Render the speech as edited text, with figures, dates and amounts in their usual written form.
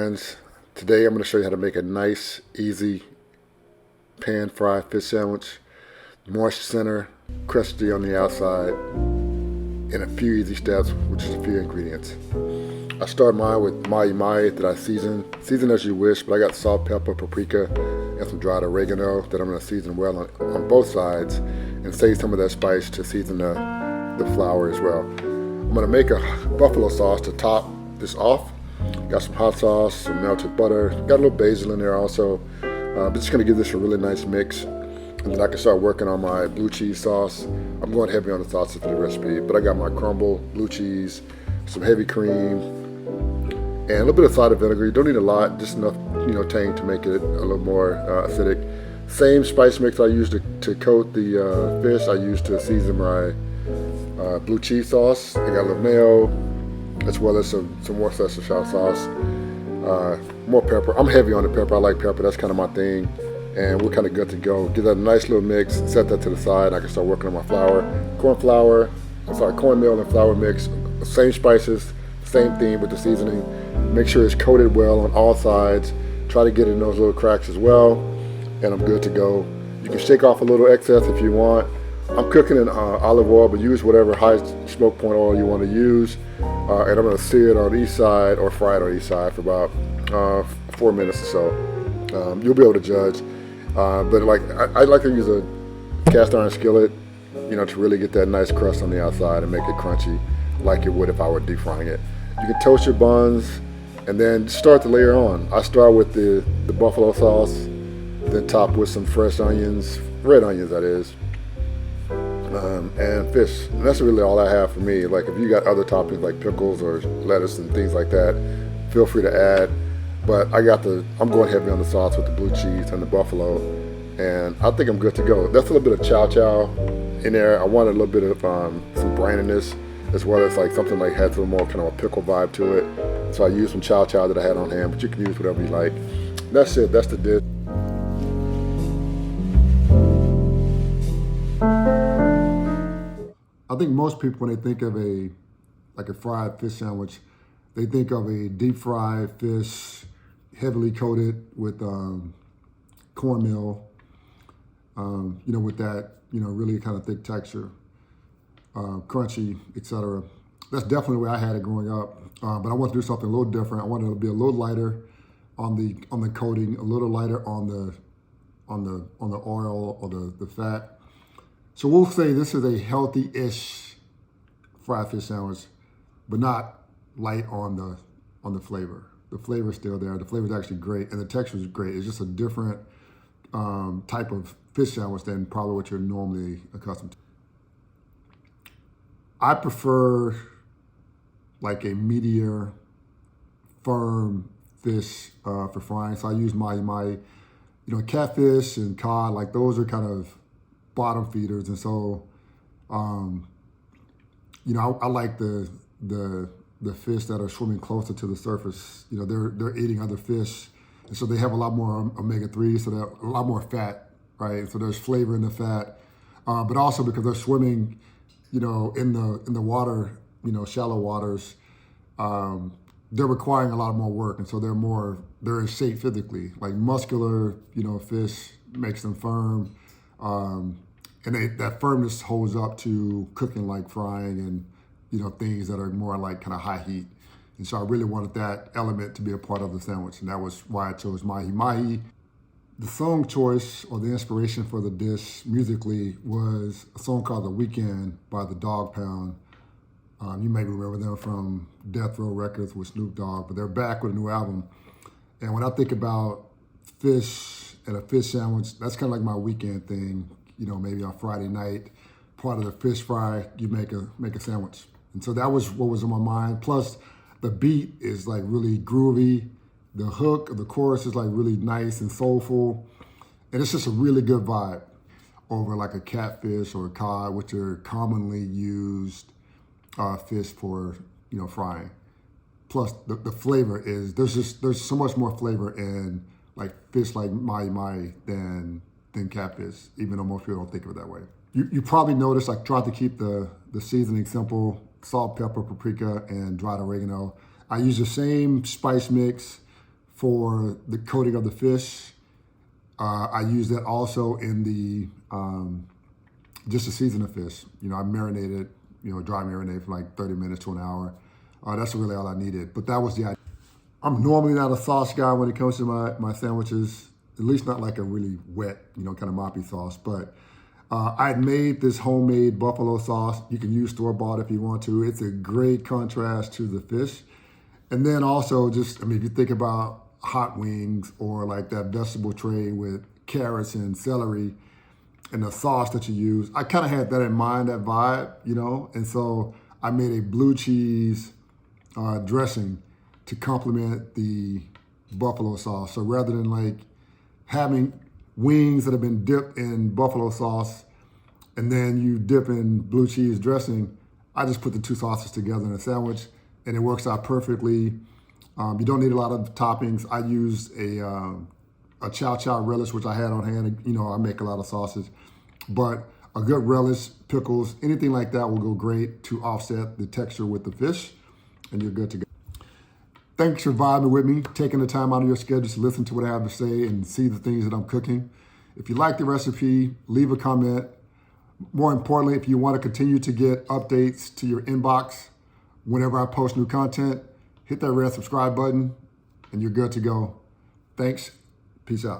Friends, today I'm going to show you how to make a nice, easy pan-fried fish sandwich. Moist center, crusty on the outside, in a few easy steps, which is a few ingredients. I start mine with Mahi Mahi that I season as you wish, but I got salt, pepper, paprika, and some dried oregano that I'm going to season well on both sides and save some of that spice to season the flour as well. I'm going to make a buffalo sauce to top this off. Got some hot sauce, some melted butter, got a little basil in there also. But just going to give this a really nice mix. And then I can start working on my blue cheese sauce. I'm going heavy on the sauces for the recipe, but I got my crumble, blue cheese, some heavy cream, and a little bit of cider vinegar. You don't need a lot, just enough, tang to make it a little more acidic. Same spice mix I used to coat the fish, I used to season my blue cheese sauce. I got a little mayo, as well as some Worcestershire sauce. More pepper. I'm heavy on the pepper. I like pepper. That's kind of my thing. And we're kind of good to go. Give that a nice little mix. Set that to the side. I can start working on my flour. Cornmeal and flour mix. Same spices, same theme with the seasoning. Make sure it's coated well on all sides. Try to get in those little cracks as well. And I'm good to go. You can shake off a little excess if you want. I'm cooking in olive oil, but use whatever high smoke point oil you want to use. And I'm going to sear it on each side or fry it on each side for about 4 minutes or so. You'll be able to judge. But I like to use a cast iron skillet, to really get that nice crust on the outside and make it crunchy like it would if I were deep frying it. You can toast your buns and then start to layer on. I start with the buffalo sauce, then top with some fresh onions, red onions that is, and fish. And that's really all I have for me. Like if you got other toppings like pickles or lettuce and things like that, feel free to add. But I'm going heavy on the sauce with the blue cheese and the buffalo, and I think I'm good to go. That's a little bit of chow chow in there. I wanted a little bit of some brininess, as well as like something like has a little more kind of a pickle vibe to it. So I used some chow chow that I had on hand, but you can use whatever you like. That's it. That's the dish. I think most people, when they think of a fried fish sandwich, they think of a deep fried fish, heavily coated with cornmeal, with that, really kind of thick texture, crunchy, etc. That's definitely the way I had it growing up. But I wanted to do something a little different. I wanted it to be a little lighter on the coating, a little lighter on the oil or the fat. So we'll say this is a healthy-ish fried fish sandwich, but not light on the flavor. The flavor's still there. The flavor's actually great, and the texture is great. It's just a different type of fish sandwich than probably what you're normally accustomed to. I prefer like a meatier, firm fish for frying. So I use my catfish and cod. Like those are kind of bottom feeders, and so I like the fish that are swimming closer to the surface. They're eating other fish, and so they have a lot more omega-3, so they're a lot more fat, right? So there's flavor in the fat, but also because they're swimming, in the water, shallow waters, they're requiring a lot more work, and so they're in shape physically. Like muscular, fish makes them firm, and that firmness holds up to cooking like frying and things that are more like kind of high heat. And so I really wanted that element to be a part of the sandwich, and that was why I chose Mahi Mahi. The song choice or the inspiration for the dish musically was a song called The Weekend by the Dog Pound. You may remember them from Death Row Records with Snoop Dogg, but they're back with a new album. And when I think about fish and a fish sandwich, that's kind of like my weekend thing. Maybe on Friday night, part of the fish fry, you make a sandwich. And so that was what was on my mind. Plus, the beat is like really groovy. The hook, the chorus is like really nice and soulful. And it's just a really good vibe over like a catfish or a cod, which are commonly used fish for, frying. Plus, the flavor is, there's so much more flavor in like fish like Mahi Mahi than catfish, even though most people don't think of it that way. You probably noticed I tried to keep the seasoning simple: salt, pepper, paprika, and dried oregano. I use the same spice mix for the coating of the fish. I use that also in the, just to season the fish. I marinated, dry marinade for like 30 minutes to an hour. That's really all I needed, but that was the idea. I'm normally not a sauce guy when it comes to my sandwiches, at least not like a really wet, kind of moppy sauce, but I had made this homemade buffalo sauce. You can use store-bought if you want to. It's a great contrast to the fish. And then also if you think about hot wings or like that vegetable tray with carrots and celery and the sauce that you use, I kind of had that in mind, that vibe, and so I made a blue cheese dressing to complement the buffalo sauce. So rather than like having wings that have been dipped in buffalo sauce and then you dip in blue cheese dressing, I just put the two sauces together in a sandwich and it works out perfectly. You don't need a lot of toppings. I used a chow chow relish, which I had on hand. I make a lot of sauces, but a good relish, pickles, anything like that will go great to offset the texture with the fish, and you're good to go. Thanks for vibing with me, taking the time out of your schedule to listen to what I have to say and see the things that I'm cooking. If you like the recipe, leave a comment. More importantly, if you want to continue to get updates to your inbox whenever I post new content, hit that red subscribe button and you're good to go. Thanks. Peace out.